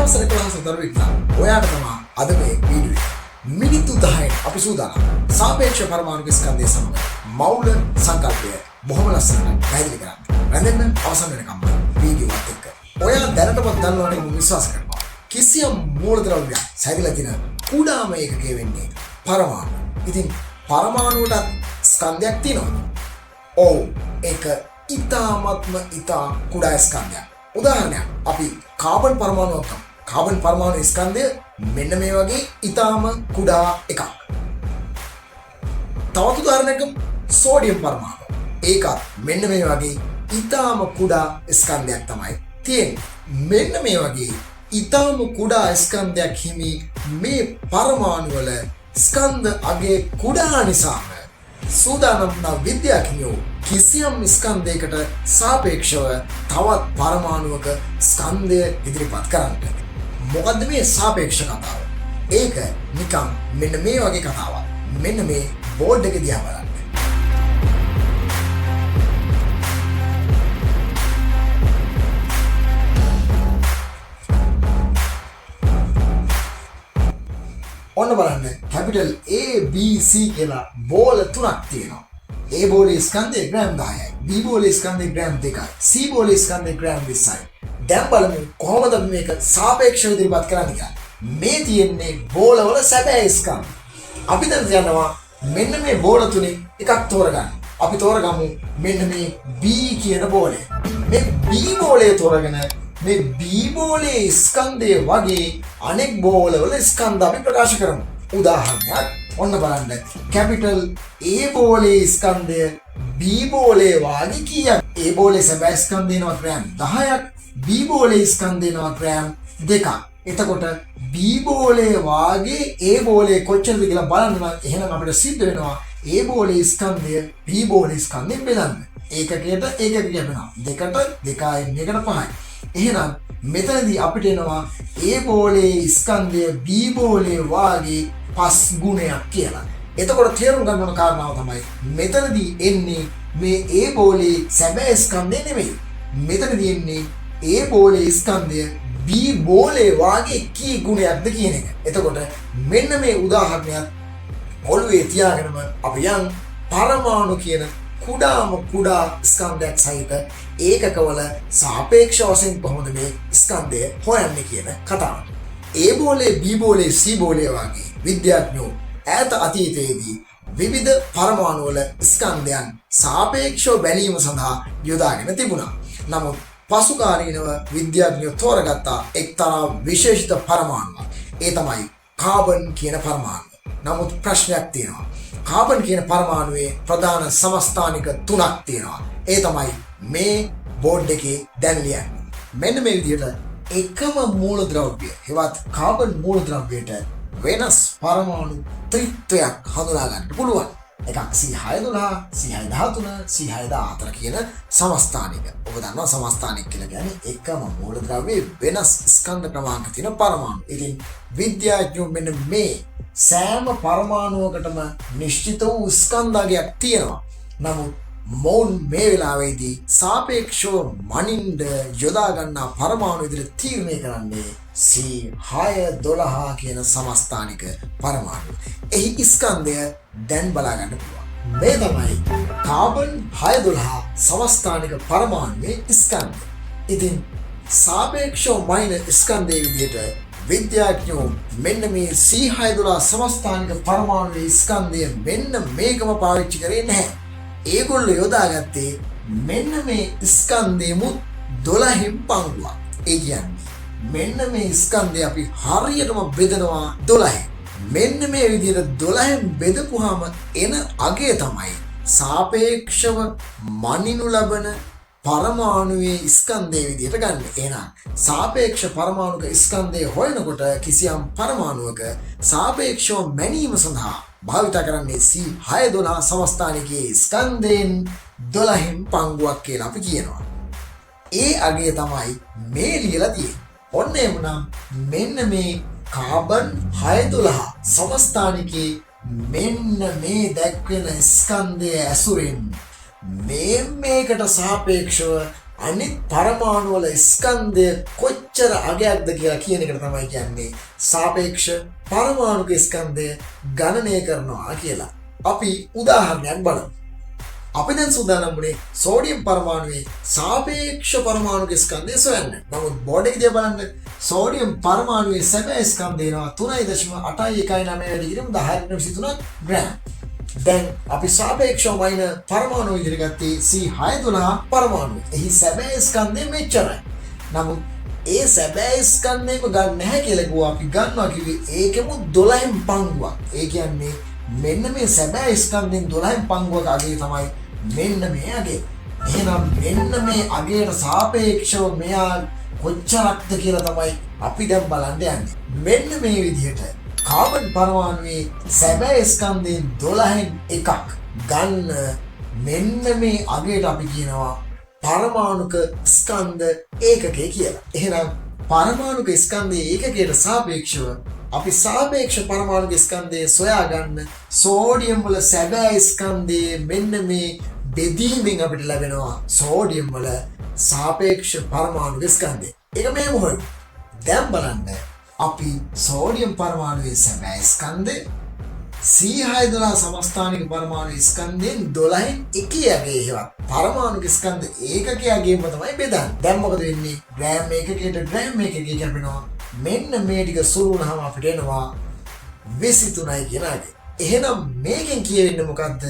වසර 11 දරුවෙක් විතර. ඔයාට තමයි අද මේ වීඩියෝ එක. මිනිත්තු 10න් අපි සූදානම්. සාපේක්ෂ පරමාණු ස්කන්ධය සමග මෞල සංකල්පය බොහොම ලස්සනට පැහැදිලි කරන්න. රැඳෙන්න අවසන් වෙනකම් වීඩියෝ එකත් එක්ක. ඔයා දැනටමත් දන්නවනේ මම විශ්වාස කරනවා. කිසියම් මූලද්‍රව්‍යයක් සැරිලා තියෙන කුඩාම ඒකකය වෙන්නේ පරමාණු. ඉතින් පරමාණුවට ස්කන්ධයක් තියෙනවා. ඔව් ඒක ඉතාමත්ම කුඩා ස්කන්ධයක්. උදාහරණයක් අපි කාබන් පරමාණුවක් ගමු. කාබන් පරමාණු ස්කන්ධය මෙන්න මේ වගේ ඉතාම කුඩා එකක්. තවත් උදාහරණයක් ගමු. සෝඩියම් පරමාණු. ඒකත් මෙන්න මේ වගේ ඉතාම කුඩා ස්කන්ධයක් තමයි තියෙන්නේ. මෙන්න මේ වගේ ඉතාම කුඩා ස්කන්ධයක් හිමි මේ පරමාණු වල ස්කන්ධ අගේ කුඩා නිසාම සූදානම් වන විද්‍යාඥයෝ කිසියම් ස්කන්ධයකට සාපේක්ෂව තවත් පරමාණුවක ස්කන්ධය ඉදිරිපත් කරන්නට. මොකද්ද මේ සාපේක්ෂ කතාව? ඒක නිකන් මෙන්න මේ වගේ කතාවක්. මෙන්න මේ බෝඩ් එක දිහා බලන්න. ඔන්න බලන්න කැපිටල් A B C කියලා බෝල තුනක් තියෙනවා. A බෝලේ ස්කන්ධය ග්‍රෑම් 10යි. B බෝලේ ස්කන්ධය ග්‍රෑම් 2යි. C බෝලේ ස්කන්ධය ග්‍රෑම් 20යි. දැන් බලමු කොහොමද මේක සාපේක්ෂව ඉදිරිපත් කරන්නේ කියලා. මේ තියෙන්නේ බෝලවල සැබෑ ස්කන්ධ. අපි දැන් යනවා මෙන්න මේ බෝල තුනේ එකක් තෝරගන්න. අපි තෝරගමු මෙන්න මේ B කියන බෝලය. මේ B බෝලය තෝරගෙන මේ B බෝලේ ස්කන්ධය වගේ අනෙක් බෝලවල ස්කන්ධ අපි ප්‍රකාශ කරමු. උදාහරණයක් ඔන්න බලන්න. කැපිටල් A බෝලේ ස්කන්ධය B බෝලේ වාගේ කීයක්? A බෝලේ සැබෑ ස්කන්ධය එනවා ග්‍රෑම් 10ක්. B බෝලේ ස්කන්ධය එනවා ග්‍රෑම් 2ක්. එතකොට B බෝලේ වාගේ A බෝලේ කොච්චරද කියලා බලන්න නම් එහෙනම් අපිට සිද්ධ වෙනවා A බෝලේ ස්කන්ධය B බෝලේ ස්කන්ධයෙන් බෙදන්න. ඒකකයට ඒකක කියනවා. 2ට 2යි 1ට 5යි. එහෙනම් මෙතනදී අපිට එනවා A බෝලේ ස්කන්ධය B බෝලේ වාගේ 5 ගුණයක් කියලා. එතකොට තේරුම් ගන්න ඕන කාරණාව තමයි මෙතනදී එන්නේ මේ A බෝලේ සැබෑ ස්කන්ධය නෙමෙයි. මෙතනදී එන්නේ A බෝලේ ස්කන්ධය B බෝලේ වාගේ කී ගුණයක්ද කියන එක. එතකොට මෙන්න මේ උදාහරණයක් ඔළුවේ තියාගෙනම අපි යන් පරමාණු කියන කුඩා ස්කන්ධයක් සහිත ඒකකවල සාපේක්ෂ වශයෙන් කොහොමද මේ ස්කන්ධය හොයන්නේ කියන කතාව. A බෝලේ B බෝලේ C බෝලේ වගේ විද්‍යාඥයෝ ඈත අතීතයේදී විවිධ පරමාණු වල ස්කන්ධයන් සාපේක්ෂව බැලීම සඳහා යොදාගෙන තිබුණා. නමුත් පසුකාලීනව විද්‍යාඥයෝ තෝරගත්තා එක්තරා විශේෂිත පරමාණුවක්. ඒ තමයි කාබන් කියන පරමාණුව. නමුත් ප්‍රශ්නයක් තියෙනවා. කාබන් කියන පරමාණුවේ ප්‍රධාන සමස්ථානික තුනක් තියෙනවා. ඒ තමයි මේ බෝඩ් එකේ දැන් ලියන්නේ. මෙන්න මේ විදිහට එකම මූලද්‍රව්‍ය හෙවත් කාබන් මූලද්‍රව්‍යයට වෙනස් පරමාණු ත්‍රිත්වයක් හඳුනා ගන්න පුළුවන්. එකක් C612, C613, C614 කියන සමස්ථානික. ඔබ දන්නවා සමස්ථානික කියලා කියන්නේ එකම මූලද්‍රව්‍යයේ වෙනස් ස්කන්ධ ක්‍රමාංක තියෙන පරමාණු. ඉතින් විද්‍යාඥයෝ මෙන්න මේ සෑම පරමාණුවකටම නිශ්චිත වූ ස්කන්ධාගයක් තියෙනවා. නමුත් මොවුන් මේ වෙලාවේදී සාපේක්ෂව මනින්ද යොදා ගන්නා පරමාණු විදිහට තීරණය කරන්නේ C612 කියන සමස්ථානික පරමාණු. එහි ස්කන්ධය දැන් බලා ගන්න පුළුවන්. මේ තමයි කාබන් 612 සමස්ථානික පරමාණුවේ ස්කන්ධය. ඉතින් සාපේක්ෂව මනින ස්කන්ධයේ විදිහට විද්‍යාඥයෝ මෙන්න මේ C612 සමස්ථානික පරමාණුවේ ස්කන්ධය මෙන්න මේකම පාවිච්චි කරේ නැහැ. ඒගොල්ලෝ යොදාගත්තේ මෙන්න මේ ස්කන්ධෙමුත් 12න් පංගුවක්. ඒ කියන්නේ මෙන්න මේ ස්කන්ධය අපි හරියටම බෙදනවා 12න්. මෙන්න මේ විදිහට 12න් බෙදපුවාම එන අගය තමයි සාපේක්ෂව මනිනු ලබන පරමාණුවේ ස්කන්ධයේ විදිහට ගන්න. එහෙනම් සාපේක්ෂ පරමාණුක ස්කන්ධය හොයනකොට කිසියම් පරමාණුවක සාපේක්ෂව මැනීම සඳහා භාවිත කරන්නේ C612 සමස්ථානිකයේ ස්කන්ධයෙන් 12න් පංගුවක් කියලා අපි කියනවා. ඒ අගය තමයි මේ ලියලා තියෙන්නේ. ඔන්න එමුනම් මෙන්න මේ කාබන් 612 සමස්ථානිකයේ මෙන්න මේ දැක්වෙන ස්කන්ධය ඇසුරෙන් මේකට සාපේක්ෂව අනිත් පරමාණු වල ස්කන්ධය කොච්චර අගයක්ද කියලා කියන එකට තමයි කියන්නේ සාපේක්ෂ පරමාණුක ස්කන්ධය ගණනය කරනවා කියලා. අපි උදාහරණයක් බලමු. අපි දැන් සූදානම් වුණේ සෝඩියම් පරමාණුවේ සාපේක්ෂ පරමාණුක ස්කන්ධය සොයන්න. නමුත් බෝඩ් එකේ බලන්න සෝඩියම් පරමාණුවේ සැබෑ ස්කන්ධය එනවා 3.819 වැඩි කිරීම 1023 ග්‍රෑම්. දැන් අපි සාපේක්ෂව වයින් පරමාණු විදිහට ගත්තේ C612 පරමාණු. එහි සැබෑ ස්කන්ධය මෙච්චරයි. නමුත් ඒ සැබෑ ස්කන්ධයම ගන්න නැහැ කියලා කිව්වා. අපි ගන්නවා කිව්වේ ඒකෙම 12න් පංගුවක්. ඒ කියන්නේ මෙන්න මේ සැබෑ ස්කන්ධෙන් 12න් පංගුවක අගය තමයි මෙන්න මේ අගය. එහෙනම් මෙන්න මේ අගයට සාපේක්ෂව මෙයා කොච්චරක්ද කියලා තමයි අපි දැන් බලන්න යන්නේ. මෙන්න මේ විදිහට කාබන් පරමාණුවේ සැබෑ ස්කන්ධයෙන් 12න් එකක් ගන්න මෙන්න මේ අගයට අපි කියනවා පරමාණුක ස්කන්ධ ඒකකය කියලා. එහෙනම් පරමාණුක ස්කන්ධයේ ඒකකයට සාපේක්ෂව අපි සාපේක්ෂ පරමාණුක ස්කන්ධය සොයාගන්න සෝඩියම් වල සැබෑ ස්කන්ධයේ මෙන්න මේ බෙදීමෙන් අපිට ලැබෙනවා සෝඩියම් වල සාපේක්ෂ පරමාණුක ස්කන්ධය. ඒක මෙහෙම හොයමු. දැන් බලන්න අපි සෝඩියම් පරමාණුවේ සැබෑ ස්කන්ධය C612 සමස්ථානික පරමාණු ස්කන්ධයෙන් 12න් එකේ අගය හේවත් පරමාණුක ස්කන්ධ ඒකකයේ අගයම තමයි බෙදන්නේ. දැන් මොකද වෙන්නේ? ග්‍රෑම් ඒකකයට ග්‍රෑම් ඒකකය කියනවා. මෙන්න මේ ටික සුළු වුණාම අපිට එනවා 23යි කියන අගය. එහෙනම් මේකෙන් කියවෙන්නේ මොකද්ද?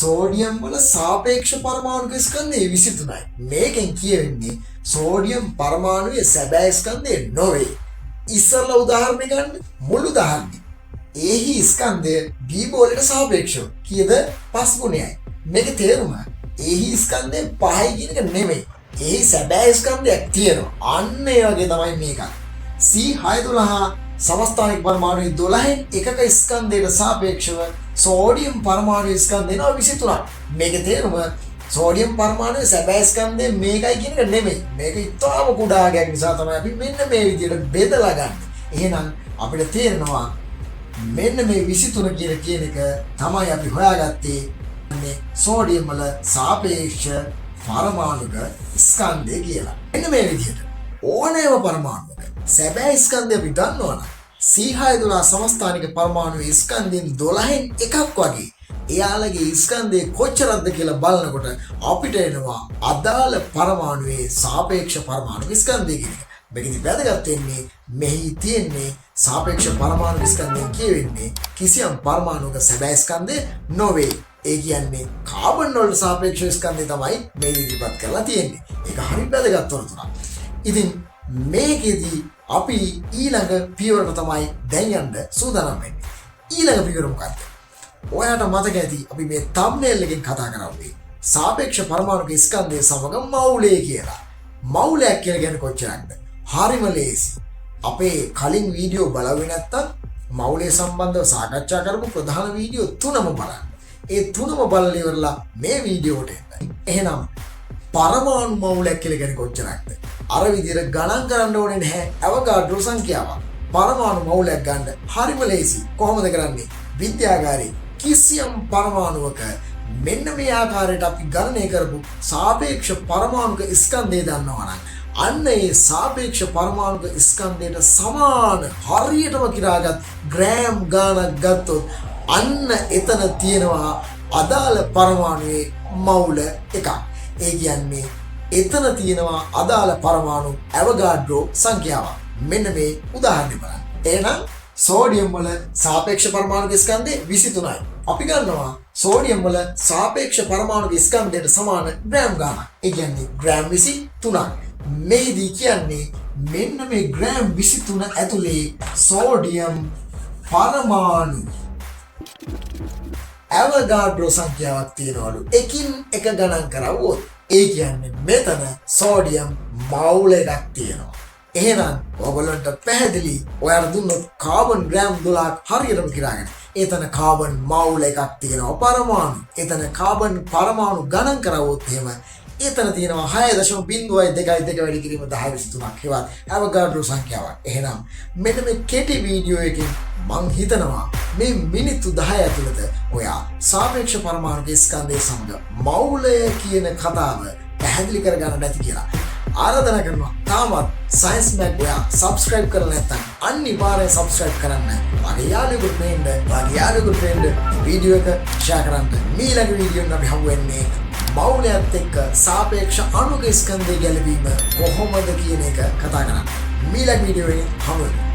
සෝඩියම් වල සාපේක්ෂ පරමාණුක ස්කන්ධය 23යි. මේකෙන් කියවෙන්නේ සෝඩියම් පරමාණුවේ සැබෑ ස්කන්ධය නොවේ. ඉස්සරලා උදාහරණයක් ගන්න. මුල් උදාහරණය. එහි ස්කන්ධය B බෝලයට සාපේක්ෂව කීයද? 5 ගුණයයි. මේකේ තේරුම එහි ස්කන්ධය 5යි කියන එක නෙමෙයි. එහි සැබෑ ස්කන්ධයක් තියෙනවා. අන්න ඒ වගේ තමයි මේක. C612 සමස්ථානික පරමාණුවේ 12න් එකක ස්කන්ධයට සාපේක්ෂව සෝඩියම් පරමාණු ස්කන්ධය වෙනවා 23ක්. මේකේ තේරුම සෝඩියම් පරමාණුවේ සැබෑ ස්කන්ධය මේකයි කියන එක නෙමෙයි. මේක ඉතාම කුඩා ගයක් නිසා තමයි අපි මෙන්න මේ විදිහට බෙදලා ගන්න. එහෙනම් අපිට තේරෙනවා මෙන්න මේ 23 කියන එක තමයි අපි හොයාගත්තේ මේ සෝඩියම් වල සාපේක්ෂ පරමාණුක ස්කන්ධය කියලා. මෙන්න මේ විදිහට ඕනෑම පරමාණුවක සැබෑ ස්කන්ධය අපි දන්නවනම් C612 සමස්ථානික පරමාණුවේ ස්කන්ධයෙන් 12න් එකක් වගේ එයාලගේ ස්කන්ධය කොච්චරක්ද කියලා බලනකොට අපිට එනවා අදාළ පරමාණුවේ සාපේක්ෂ පරමාණුක ස්කන්ධය කියන එක. මේකෙදි වැදගත් වෙන්නේ මෙහි තියෙන්නේ සාපේක්ෂ පරමාණු ස්කන්ධයෙන් කියවෙන්නේ කිසියම් පරමාණුක සැබෑ ස්කන්ධය නොවේ. ඒ කියන්නේ කාබන් වලට සාපේක්ෂ ස්කන්ධය තමයි මේ ඉදිරිපත් කරලා තියෙන්නේ. ඒක හරිය වැදගත් තොරතුරක්. ඉතින් මේකෙදි අපි ඊළඟ පියවරට තමයි දැන් යන්න සූදානම් වෙන්නේ. ඊළඟ පියවර මොකක්ද? ඔයාලට මතක ඇති අපි මේ thumbnail එකෙන් කතා කරන්නේ සාපේක්ෂ පරමාණුක ස්කන්ධය සමග මවුලය කියලා. මවුලයක් කියලා කියන්නේ කොච්චරක්ද? හරිම ලේසි. අපේ කලින් වීඩියෝ බලුවේ නැත්තම් මවුලය සම්බන්ධව සාකච්ඡා කරපු ප්‍රධාන වීඩියෝ තුනම බලන්න. ඒ තුනම බලලා ඉවරලා මේ වීඩියෝට එන්න. එහෙනම් පරමාණු මවුලයක් කියලා කියන්නේ කොච්චරක්ද? අර විදිහට ගණන් කරන්න ඕනේ නැහැ. අවගාඩ්‍රෝ සංඛ්‍යාවක්. පරමාණු මවුලයක් ගන්න හරිම ලේසි. කොහොමද කරන්නේ? විද්‍යාගාරේ කිසියම් පරමාණුවක මෙන්න මේ ආකාරයට අපි ගණනය කරපු සාපේක්ෂ පරමාණුක ස්කන්ධය දන්නවා නම් අන්න ඒ සාපේක්ෂ පරමාණුක ස්කන්ධයට සමාන හරියටම කිරාගත් ග්‍රෑම් ගානක් ගත්තොත් අන්න එතන තියෙනවා අදාළ පරමාණුවේ මවුල එකක්. ඒ කියන්නේ එතන තියෙනවා අදාළ පරමාණු අවගාඩ්‍රෝ සංඛ්‍යාවක්. මෙන්න මේ උදාහරණය බලන්න. එහෙනම් සෝඩියම් වල සාපේක්ෂ පරමාණුක ස්කන්ධය 23යි. අපි ගන්නවා සෝඩියම් වල සාපේක්ෂ පරමාණුක ස්කන්ධයට සමාන ග්‍රෑම් ගානක්. ඒ කියන්නේ ග්‍රෑම් 23ක්. මේදී කියන්නේ මෙන්න මේ ග්‍රෑම් 23 ඇතුලේ සෝඩියම් පරමාණු අවගාඩ්‍රෝ සංඛ්‍යාවක් තියෙනවලු. එකින් එක ගණන් කරවුවොත් ඒ කියන්නේ මෙතන සෝඩියම් මවුල එකක් තියෙනවා. එහෙනම් ඔයගොල්ලන්ට පැහැදිලි ඔයාලා දුන්නොත් කාබන් ග්‍රෑම් 12ක් හරියටම කිරාගෙන එතන කාබන් මවුල එකක් තියෙනවා පරමාණු. එතන කාබන් පරමාණු ගණන් කරවුවොත් එහෙම එතන තියෙනවා 6.02 වැඩි කිරීම 1023ක් හෙවත් අවගාඩ්‍රෝ සංඛ්‍යාවක්. එහෙනම් මෙන්න මේ කෙටි වීඩියෝ එකෙන් මං හිතනවා මේ මිනිත්තු 10 ඇතුළත ඔයා සාපේක්ෂ පරමාණුක ස්කන්ධය සමග මවුලය කියන කතාව පැහැදිලි කරගන්න නැති කියලා. ආරාධනා කරනවා තාමත් සයන්ස් මැග් ඔයා සබස්ක්‍රයිබ් කරලා නැත්නම් අනිවාර්යෙන් සබස්ක්‍රයිබ් කරන්න. මගේ යාළුවෙකුට පේන්න වීඩියෝ එක ෂෙයා කරන්න. ඊළඟ වීඩියෝ එක අපි හමු වෙන්නේ මෞලයත් එක්ක සාපේක්ෂ අණුක ස්කන්ධය ගැලවීම කොහොමද කියන එක කතා කරන්න. ඊළඟ වීඩියෝ එකේ හමු වෙමු.